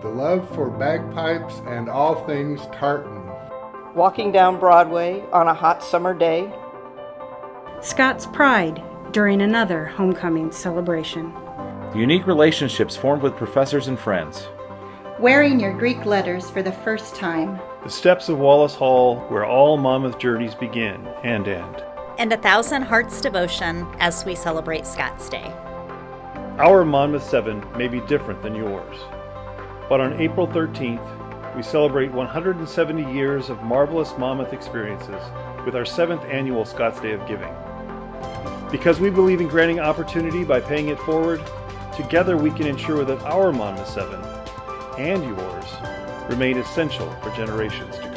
the love for bagpipes and all things tartan. Walking down Broadway on a hot summer day. Scots pride during another homecoming celebration. The unique relationships formed with professors and friends. Wearing your Greek letters for the first time. The steps of Wallace Hall, where all Monmouth journeys begin and end. And 1,000 hearts devotion as we celebrate Scots Day. Our Monmouth 7 may be different than yours, but on April 13th, we celebrate 170 years of marvelous Monmouth experiences with our 7th annual Scots Day of Giving. Because we believe in granting opportunity by paying it forward, together we can ensure that our Monmouth 7 and yours remain essential for generations to come.